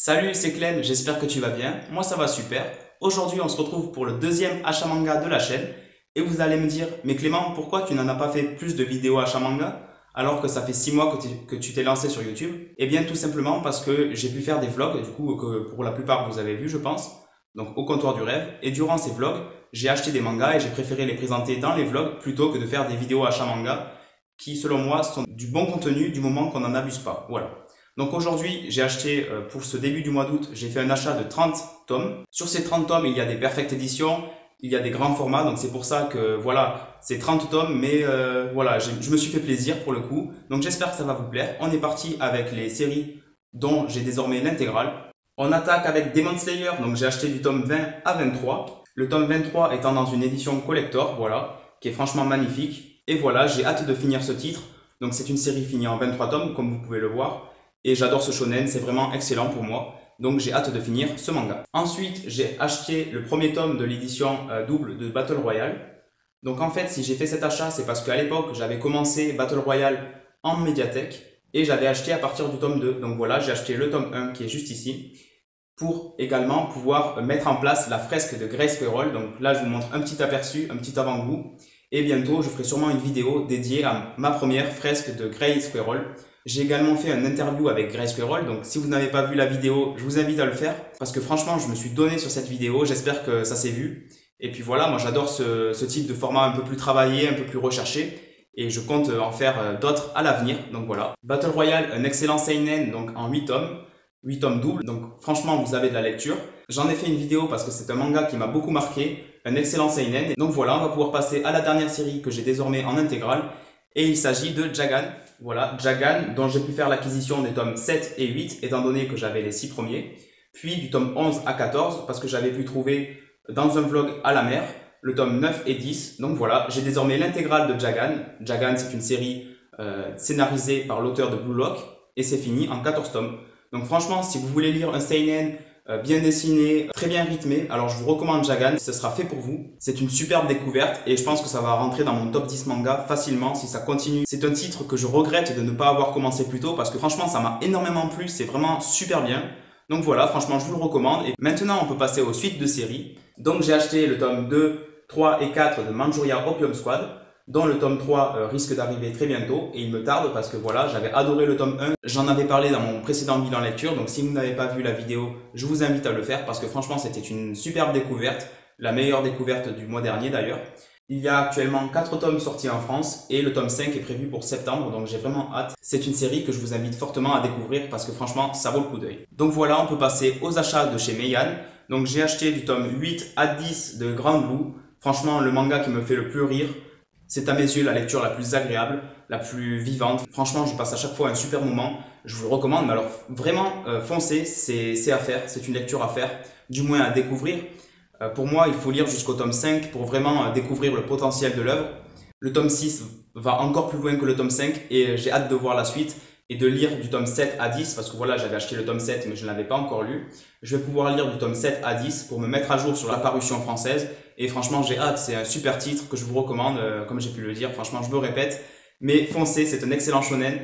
Salut, c'est Clem, j'espère que tu vas bien. Moi, ça va super. Aujourd'hui, on se retrouve pour le deuxième achat manga de la chaîne. Et vous allez me dire, mais Clément, pourquoi tu n'en as pas fait plus de vidéos achat manga alors que ça fait 6 mois que tu t'es lancé sur YouTube? Eh bien, tout simplement parce que j'ai pu faire des vlogs, du coup, que pour la plupart vous avez vu, je pense. Donc, au comptoir du rêve. Et durant ces vlogs, j'ai acheté des mangas et j'ai préféré les présenter dans les vlogs plutôt que de faire des vidéos achat manga qui, selon moi, sont du bon contenu du moment qu'on n'en abuse pas. Voilà. Donc aujourd'hui, j'ai acheté pour ce début du mois d'août, j'ai fait un achat de 30 tomes. Sur ces 30 tomes, il y a des perfect editions, il y a des grands formats, donc c'est pour ça que voilà, c'est 30 tomes, mais voilà, je me suis fait plaisir pour le coup. Donc j'espère que ça va vous plaire. On est parti avec les séries dont j'ai désormais l'intégrale. On attaque avec Demon Slayer, donc j'ai acheté du tome 20 à 23. Le tome 23 étant dans une édition collector, voilà, qui est franchement magnifique. Et voilà, j'ai hâte de finir ce titre. Donc c'est une série finie en 23 tomes, comme vous pouvez le voir. Et j'adore ce shonen, c'est vraiment excellent pour moi. Donc j'ai hâte de finir ce manga. Ensuite, j'ai acheté le premier tome de l'édition double de Battle Royale. Donc en fait, si j'ai fait cet achat, c'est parce qu'à l'époque, j'avais commencé Battle Royale en médiathèque et j'avais acheté à partir du tome 2. Donc voilà, j'ai acheté le tome 1 qui est juste ici pour également pouvoir mettre en place la fresque de Grey Squirrel. Donc là, je vous montre un petit aperçu, un petit avant-goût. Et bientôt, je ferai sûrement une vidéo dédiée à ma première fresque de Grey Squirrel. J'ai également fait un interview avec Grey Squirrel, donc si vous n'avez pas vu la vidéo, je vous invite à le faire, parce que franchement, je me suis donné sur cette vidéo, j'espère que ça s'est vu. Et puis voilà, moi j'adore ce type de format un peu plus travaillé, un peu plus recherché, et je compte en faire d'autres à l'avenir, donc voilà. Battle Royale, un excellent seinen, donc en 8 tomes doubles, donc franchement vous avez de la lecture. J'en ai fait une vidéo parce que c'est un manga qui m'a beaucoup marqué, un excellent seinen, donc voilà, on va pouvoir passer à la dernière série que j'ai désormais en intégrale, et il s'agit de Jagan. Voilà, Jagan, dont j'ai pu faire l'acquisition des tomes 7 et 8, étant donné que j'avais les 6 premiers. Puis du tome 11 à 14, parce que j'avais pu trouver dans un vlog à la mer, le tome 9 et 10. Donc voilà, j'ai désormais l'intégrale de Jagan. Jagan, c'est une série scénarisée par l'auteur de Blue Lock, et c'est fini en 14 tomes. Donc franchement, si vous voulez lire un seinen bien dessiné, très bien rythmé, alors je vous recommande Jagan, ce sera fait pour vous. C'est une superbe découverte et je pense que ça va rentrer dans mon top 10 manga facilement si ça continue. C'est un titre que je regrette de ne pas avoir commencé plus tôt parce que franchement ça m'a énormément plu, c'est vraiment super bien. Donc voilà, franchement je vous le recommande. Et maintenant on peut passer aux suites de séries. Donc j'ai acheté le tome 2, 3 et 4 de Manchuria Opium Squad, dont le tome 3 risque d'arriver très bientôt et il me tarde parce que voilà, j'avais adoré le tome 1, j'en avais parlé dans mon précédent bilan lecture, donc si vous n'avez pas vu la vidéo, je vous invite à le faire parce que franchement c'était une superbe découverte, la meilleure découverte du mois dernier d'ailleurs. Il y a actuellement 4 tomes sortis en France et le tome 5 est prévu pour septembre, donc j'ai vraiment hâte. C'est une série que je vous invite fortement à découvrir parce que franchement ça vaut le coup d'œil. Donc voilà, on peut passer aux achats de chez Meian. Donc j'ai acheté du tome 8 à 10 de Grand Blue, franchement le manga qui me fait le plus rire. C'est à mes yeux la lecture la plus agréable, la plus vivante. Franchement, je passe à chaque fois un super moment. Je vous le recommande, mais alors vraiment, foncez, c'est à faire. C'est une lecture à faire, du moins à découvrir. Pour moi, il faut lire jusqu'au tome 5 pour vraiment découvrir le potentiel de l'œuvre. Le tome 6 va encore plus loin que le tome 5 et j'ai hâte de voir la suite et de lire du tome 7 à 10 parce que voilà, j'avais acheté le tome 7 mais je ne l'avais pas encore lu. Je vais pouvoir lire du tome 7 à 10 pour me mettre à jour sur la parution française et franchement j'ai hâte, c'est un super titre que je vous recommande comme j'ai pu le dire, franchement je me répète, mais foncez, c'est un excellent shonen.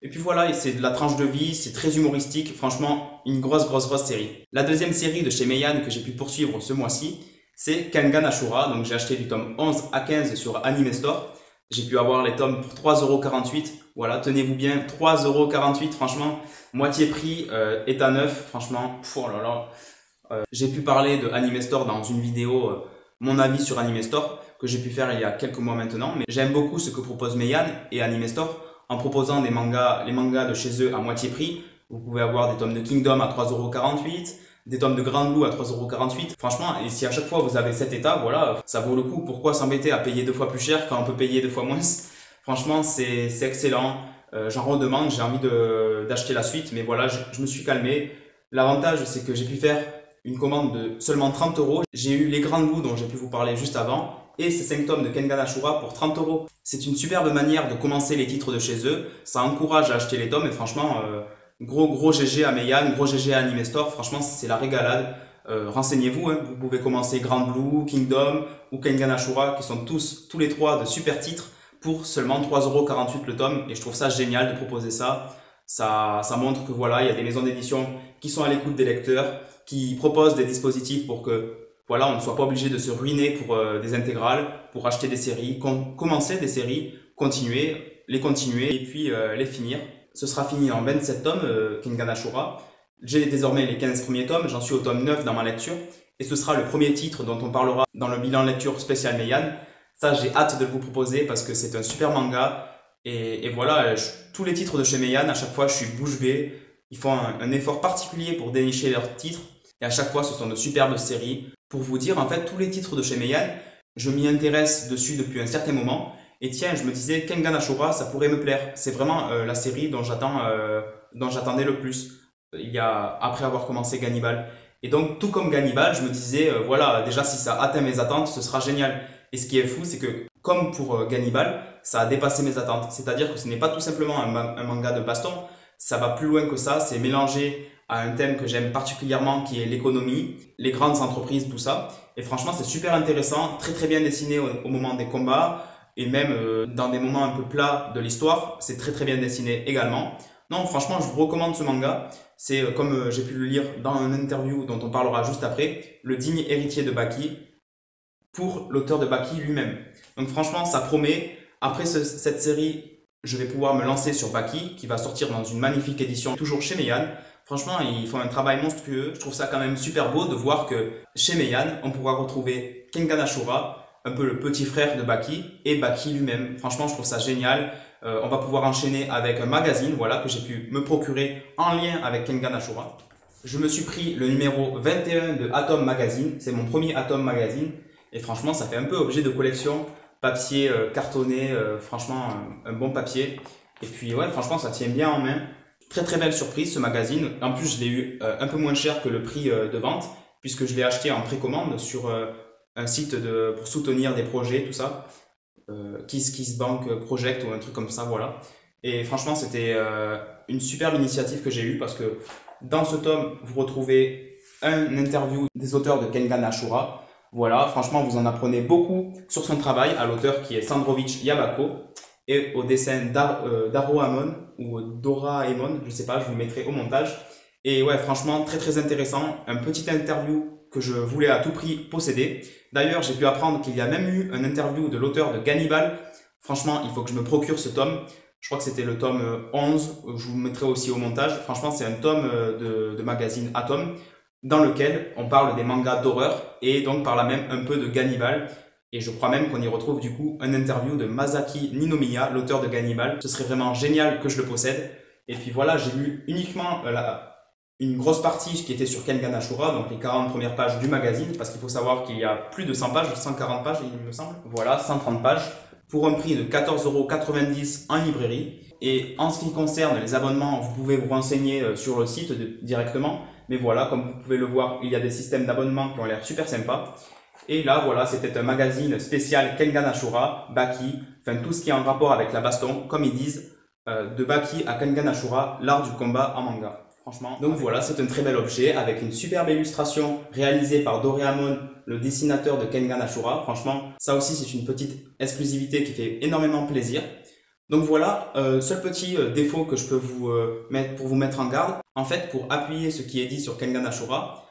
Et puis voilà, c'est de la tranche de vie, c'est très humoristique, franchement une grosse série. La deuxième série de chez Meian que j'ai pu poursuivre ce mois-ci, c'est Kengan Ashura, donc j'ai acheté du tome 11 à 15 sur Anime Store. J'ai pu avoir les tomes pour 3,48€. Voilà, tenez-vous bien, 3,48€, franchement, moitié prix, état neuf, franchement, oh là là. J'ai pu parler de Anime Store dans une vidéo, mon avis sur Anime Store, que j'ai pu faire il y a quelques mois maintenant, mais j'aime beaucoup ce que propose Meian et Anime Store, en proposant les mangas de chez eux à moitié prix. Vous pouvez avoir des tomes de Kingdom à 3,48€, des tomes de Grand Blue à 3,48€. Franchement, et si à chaque fois vous avez cet état, voilà, ça vaut le coup. Pourquoi s'embêter à payer 2 fois plus cher quand on peut payer 2 fois moins? Franchement, c'est excellent. J'en redemande, j'ai envie d'acheter la suite, mais voilà, je me suis calmé. L'avantage, c'est que j'ai pu faire une commande de seulement 30€. J'ai eu les Grand Blue dont j'ai pu vous parler juste avant et ces 5 tomes de Kengan Ashura pour 30€. C'est une superbe manière de commencer les titres de chez eux. Ça encourage à acheter les tomes et franchement, gros GG à Meian, gros GG à Anime Store, franchement c'est la régalade. Renseignez-vous, hein. Vous pouvez commencer Grand Blue, Kingdom ou Kengan Ashura qui sont tous les trois de super titres pour seulement 3,48€ le tome et je trouve ça génial de proposer ça. Ça montre que voilà, il y a des maisons d'édition qui sont à l'écoute des lecteurs, qui proposent des dispositifs pour que voilà, on ne soit pas obligé de se ruiner pour des intégrales, pour acheter des séries, commencer des séries, continuer et puis les finir. Ce sera fini en 27 tomes, Kengan Ashura. J'ai désormais les 15 premiers tomes, j'en suis au tome 9 dans ma lecture. Et ce sera le premier titre dont on parlera dans le bilan lecture spécial Meian. Ça, j'ai hâte de vous proposer parce que c'est un super manga. Et voilà, tous les titres de chez Meian, à chaque fois, je suis bouche bée. Ils font un effort particulier pour dénicher leurs titres. Et à chaque fois, ce sont de superbes séries. Pour vous dire, en fait, tous les titres de chez Meian, je m'y intéresse dessus depuis un certain moment. Et tiens, je me disais, Kengan Ashura, ça pourrait me plaire. C'est vraiment la série dont j'attendais le plus. Après avoir commencé Gannibal. Et donc, tout comme Gannibal, je me disais, voilà, déjà, si ça atteint mes attentes, ce sera génial. Et ce qui est fou, c'est que, comme pour Gannibal, ça a dépassé mes attentes. C'est-à-dire que ce n'est pas tout simplement un manga de baston, ça va plus loin que ça, c'est mélangé à un thème que j'aime particulièrement, qui est l'économie, les grandes entreprises, tout ça. Et franchement, c'est super intéressant, très très bien dessiné au moment des combats, et même dans des moments un peu plats de l'histoire, c'est très très bien dessiné également. Non, franchement, je vous recommande ce manga. C'est comme j'ai pu le lire dans une interview dont on parlera juste après, le digne héritier de Baki pour l'auteur de Baki lui-même. Donc franchement, ça promet. Après cette série, je vais pouvoir me lancer sur Baki qui va sortir dans une magnifique édition toujours chez Meian. Franchement, ils font un travail monstrueux. Je trouve ça quand même super beau de voir que chez Meian, on pourra retrouver Kengan Ashura, un peu le petit frère de Baki, et Baki lui-même. Franchement, je trouve ça génial. On va pouvoir enchaîner avec un magazine, voilà, que j'ai pu me procurer en lien avec Kengan Ashura. Je me suis pris le numéro 21 de Atom Magazine. C'est mon premier Atom Magazine. Et franchement, ça fait un peu objet de collection. Papier cartonné, franchement, un bon papier. Et puis, ouais, franchement, ça tient bien en main. Très très belle surprise ce magazine. En plus, je l'ai eu un peu moins cher que le prix de vente, puisque je l'ai acheté en précommande sur un site pour soutenir des projets, tout ça. KissKissBank Project ou un truc comme ça, voilà. Et franchement, c'était une superbe initiative que j'ai eue parce que dans ce tome, vous retrouvez un interview des auteurs de Kengan Ashura. Voilà, franchement, vous en apprenez beaucoup sur son travail à l'auteur qui est Sandrovic Yabako et au dessin d'Aro Amon ou Doraemon, je sais pas, je vous le mettrai au montage. Et ouais, franchement, très très intéressant. Un petit interview que je voulais à tout prix posséder. D'ailleurs, j'ai pu apprendre qu'il y a même eu un interview de l'auteur de Gannibal. Franchement, il faut que je me procure ce tome. Je crois que c'était le tome 11, je vous le mettrai aussi au montage. Franchement, c'est un tome de magazine Atom dans lequel on parle des mangas d'horreur et donc par là même un peu de Gannibal. Et je crois même qu'on y retrouve du coup un interview de Masaki Ninomiya, l'auteur de Gannibal. Ce serait vraiment génial que je le possède. Et puis voilà, j'ai lu uniquement une grosse partie qui était sur Kengan Ashura, donc les 40 premières pages du magazine, parce qu'il faut savoir qu'il y a plus de 100 pages, 140 pages il me semble. Voilà, 130 pages, pour un prix de 14,90 € en librairie. Et en ce qui concerne les abonnements, vous pouvez vous renseigner sur le site directement. Mais voilà, comme vous pouvez le voir, il y a des systèmes d'abonnement qui ont l'air super sympas. Et là, voilà, c'était un magazine spécial Kengan Ashura, Baki, enfin tout ce qui est en rapport avec la baston, comme ils disent, de Baki à Kengan Ashura, l'art du combat en manga. Franchement, donc voilà, c'est un très bel objet avec une superbe illustration réalisée par Doraemon, le dessinateur de Kengan Ashura. Franchement, ça aussi c'est une petite exclusivité qui fait énormément plaisir. Donc voilà, seul petit défaut que je peux vous mettre pour vous mettre en garde. En fait, pour appuyer ce qui est dit sur Kengan Ashura,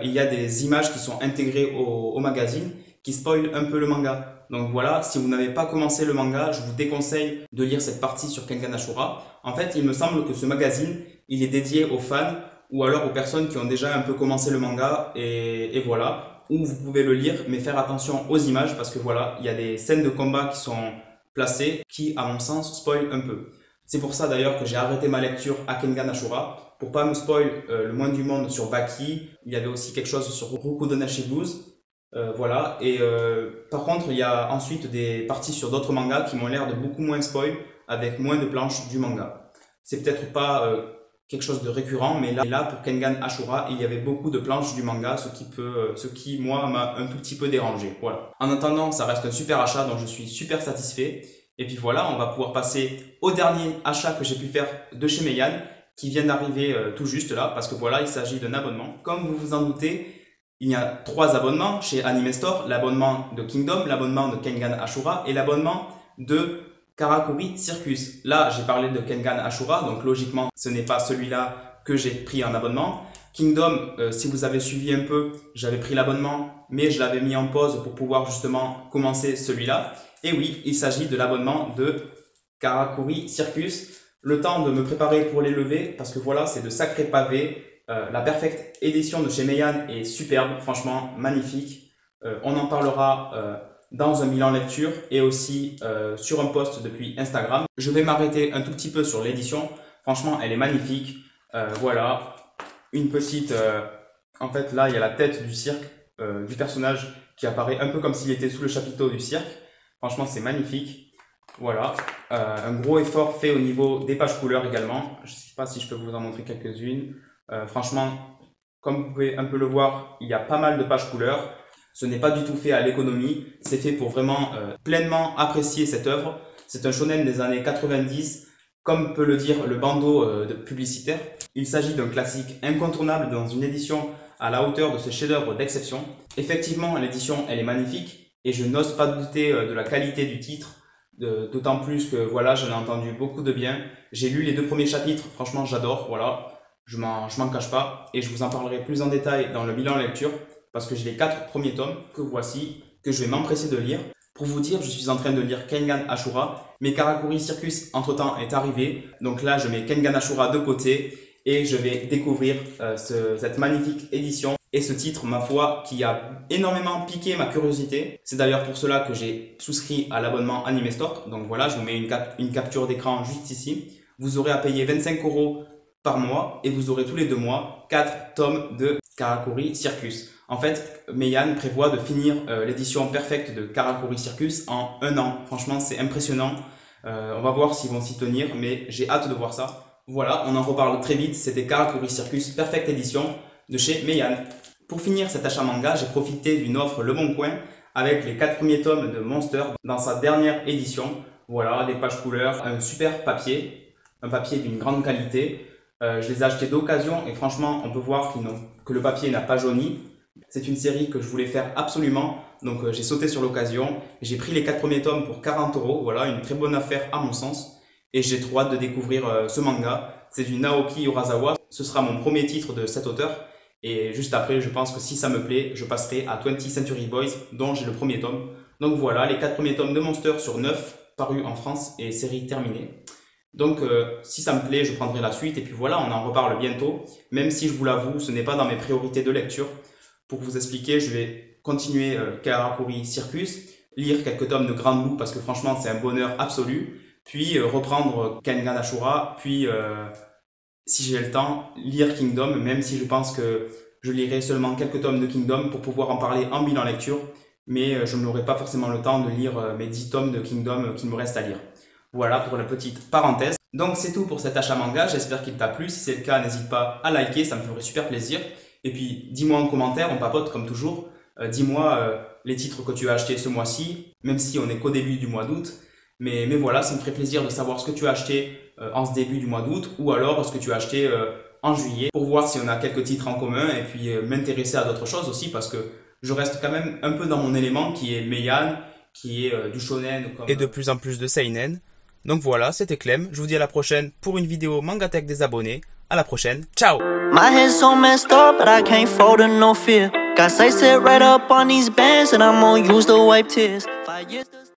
il y a des images qui sont intégrées au magazine qui spoilent un peu le manga. Donc voilà, si vous n'avez pas commencé le manga, je vous déconseille de lire cette partie sur Kengan Ashura. En fait, il me semble que ce magazine, il est dédié aux fans ou alors aux personnes qui ont déjà un peu commencé le manga et voilà, où vous pouvez le lire, mais faire attention aux images parce que voilà, il y a des scènes de combat qui sont placées qui, à mon sens, spoilent un peu. C'est pour ça d'ailleurs que j'ai arrêté ma lecture à Kengan Ashura pour pas me spoil le moins du monde sur Baki. Il y avait aussi quelque chose sur Rokudonashi Blues. Voilà, et par contre il y a ensuite des parties sur d'autres mangas qui m'ont l'air de beaucoup moins spoil avec moins de planches du manga. C'est peut-être pas quelque chose de récurrent, mais là pour Kengan Ashura il y avait beaucoup de planches du manga, ce qui moi m'a un tout petit peu dérangé. Voilà. En attendant, ça reste un super achat dont je suis super satisfait. Et puis voilà, on va pouvoir passer au dernier achat que j'ai pu faire de chez Meian qui vient d'arriver tout juste là, parce que voilà, il s'agit d'un abonnement. Comme vous vous en doutez, il y a 3 abonnements chez Anime Store, l'abonnement de Kingdom, l'abonnement de Kengan Ashura et l'abonnement de Karakuri Circus. Là, j'ai parlé de Kengan Ashura, donc logiquement, ce n'est pas celui-là que j'ai pris en abonnement. Kingdom, si vous avez suivi un peu, j'avais pris l'abonnement, mais je l'avais mis en pause pour pouvoir justement commencer celui-là. Et oui, il s'agit de l'abonnement de Karakuri Circus. Le temps de me préparer pour les lever, parce que voilà, c'est de sacrés pavés. La Perfect édition de chez Meian est superbe, franchement magnifique. On en parlera dans un bilan lecture et aussi sur un post depuis Instagram. Je vais m'arrêter un tout petit peu sur l'édition. Franchement, elle est magnifique. Voilà, une petite... en fait, là, il y a la tête du cirque, du personnage qui apparaît un peu comme s'il était sous le chapiteau du cirque. Franchement, c'est magnifique. Voilà, un gros effort fait au niveau des pages couleurs également. Je ne sais pas si je peux vous en montrer quelques-unes. Franchement, comme vous pouvez un peu le voir, il y a pas mal de pages couleurs. Ce n'est pas du tout fait à l'économie, c'est fait pour vraiment pleinement apprécier cette œuvre. C'est un shonen des années 90, comme peut le dire le bandeau publicitaire. Il s'agit d'un classique incontournable dans une édition à la hauteur de ce chef-d'œuvre d'exception. Effectivement, l'édition, elle est magnifique et je n'ose pas douter de la qualité du titre. D'autant plus que voilà, j'en ai entendu beaucoup de bien. J'ai lu les 2 premiers chapitres, franchement j'adore, voilà, je m'en cache pas. Et je vous en parlerai plus en détail dans le bilan lecture, parce que j'ai les 4 premiers tomes que voici, que je vais m'empresser de lire. Pour vous dire, je suis en train de lire Kengan Ashura, mais Karakuri Circus entre temps est arrivé. Donc là, je mets Kengan Ashura de côté et je vais découvrir cette magnifique édition. Et ce titre, ma foi, qui a énormément piqué ma curiosité. C'est d'ailleurs pour cela que j'ai souscrit à l'abonnement Anime Store. Donc voilà, je vous mets une capture d'écran juste ici. Vous aurez à payer 25 € par mois et vous aurez tous les 2 mois 4 tomes de Karakuri Circus. En fait, Meian prévoit de finir l'édition perfecte de Karakuri Circus en 1 an. Franchement, c'est impressionnant. On va voir s'ils vont s'y tenir, mais j'ai hâte de voir ça. Voilà, on en reparle très vite. C'était Karakuri Circus Perfect Edition de chez Meian. Pour finir cet achat manga, j'ai profité d'une offre Le Bon Coin avec les 4 premiers tomes de Monster dans sa dernière édition. Voilà, des pages couleurs, un super papier, un papier d'une grande qualité. Je les ai achetés d'occasion et franchement, on peut voir que le papier n'a pas jauni. C'est une série que je voulais faire absolument, donc j'ai sauté sur l'occasion. J'ai pris les 4 premiers tomes pour 40 €, voilà, une très bonne affaire à mon sens. Et j'ai trop hâte de découvrir ce manga. C'est du Naoki Urasawa, ce sera mon premier titre de cet auteur. Et juste après, je pense que si ça me plaît, je passerai à 20th Century Boys, dont j'ai le premier tome. Donc voilà, les 4 premiers tomes de Monster sur 9, parus en France et série terminée. Donc si ça me plaît, je prendrai la suite et puis voilà, on en reparle bientôt. Même si je vous l'avoue, ce n'est pas dans mes priorités de lecture. Pour vous expliquer, je vais continuer Karakuri Circus, lire quelques tomes de Grand Blue parce que franchement c'est un bonheur absolu. Puis reprendre Kengan Ashura, puis si j'ai le temps, lire Kingdom, même si je pense que je lirai seulement quelques tomes de Kingdom pour pouvoir en parler en bilan lecture. Mais je n'aurai pas forcément le temps de lire mes 10 tomes de Kingdom qu'il me reste à lire. Voilà pour la petite parenthèse. Donc c'est tout pour cet achat manga, j'espère qu'il t'a plu. Si c'est le cas, n'hésite pas à liker, ça me ferait super plaisir. Et puis dis-moi en commentaire, on papote comme toujours. Dis-moi les titres que tu as achetés ce mois-ci, même si on n'est qu'au début du mois d'août. Mais voilà, ça me ferait plaisir de savoir ce que tu as acheté en ce début du mois d'août ou alors ce que tu as acheté en juillet pour voir si on a quelques titres en commun et puis m'intéresser à d'autres choses aussi parce que je reste quand même un peu dans mon élément qui est Meian, qui est du shonen et de plus en plus de seinen. Donc voilà, c'était Clem, je vous dis à la prochaine pour une vidéo Mangatech des abonnés. À la prochaine, ciao! My head's so messed up, but I can't fold to no fear. Got sights set right up on these bands, and I'm gonna use the wipe tears. 5 years